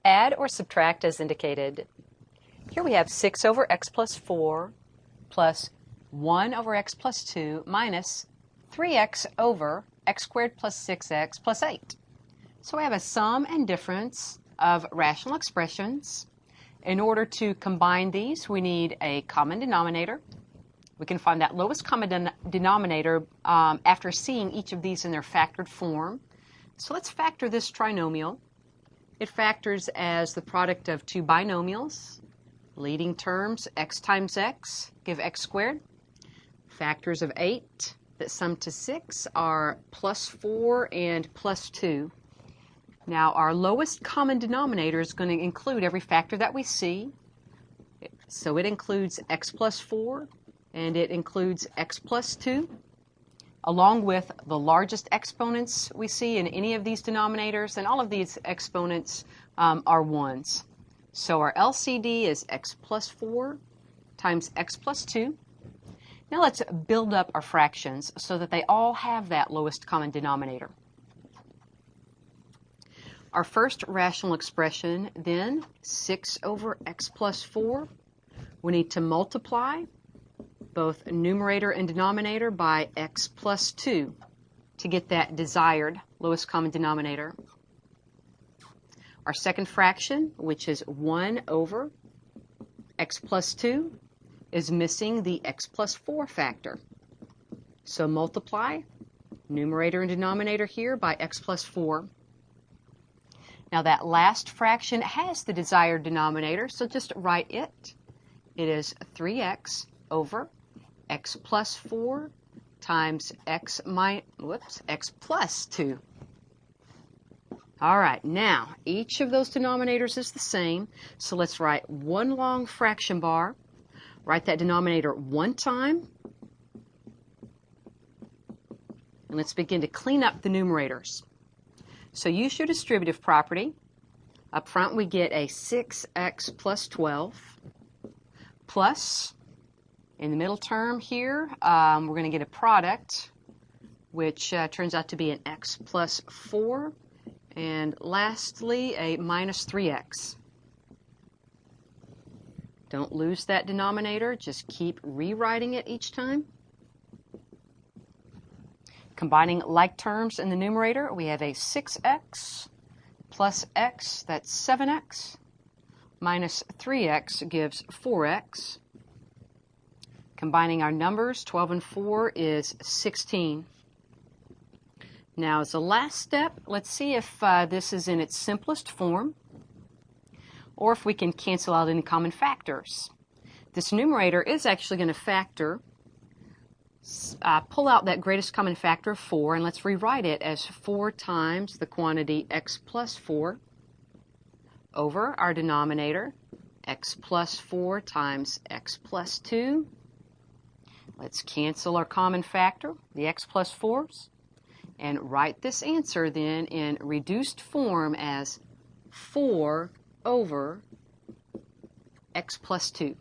Add or subtract as indicated. Here we have 6 over x plus 4 plus 1 over x plus 2 minus 3x over x squared plus 6x plus 8. So we have a sum and difference of rational expressions. In order to combine these, we need a common denominator. We can find that lowest common denominator after seeing each of these in their factored form. So let's factor this trinomial. It factors as the product of two binomials. Leading terms, x times x, give x squared. Factors of 8 that sum to 6 are plus 4 and plus 2. Now our lowest common denominator is going to include every factor that we see. So it includes x plus 4 and it includes x plus 2, along with the largest exponents we see in any of these denominators, and all of these exponents are ones. So our LCD is x plus 4 times x plus 2. Now let's build up our fractions so that they all have that lowest common denominator. Our first rational expression, then, 6 over x plus 4. We need to multiply both numerator and denominator by x plus 2 to get that desired lowest common denominator. Our second fraction, which is 1 over x plus 2, is missing the x plus 4 factor. So multiply numerator and denominator here by x plus 4. Now that last fraction has the desired denominator, so just write it. It is 3x over x plus 4 times x plus 2. All right, now each of those denominators is the same, so let's write one long fraction bar. Write that denominator one time, and let's begin to clean up the numerators. So use your distributive property. Up front we get a 6x plus 12 plus, in the middle term here, we're going to get a product, which turns out to be an x plus 4, and lastly a minus 3x. Don't lose that denominator, just keep rewriting it each time. Combining like terms in the numerator, we have a 6x plus x, that's 7x, minus 3x gives 4x. Combining our numbers, 12 and 4 is 16. Now as the last step, let's see if this is in its simplest form, or if we can cancel out any common factors. This numerator is actually going to factor. Pull out that greatest common factor of 4, and let's rewrite it as 4 times the quantity x plus 4 over our denominator, x plus 4 times x plus 2. Let's cancel our common factor, the x plus 4s, and write this answer then in reduced form as 4 over x plus 2.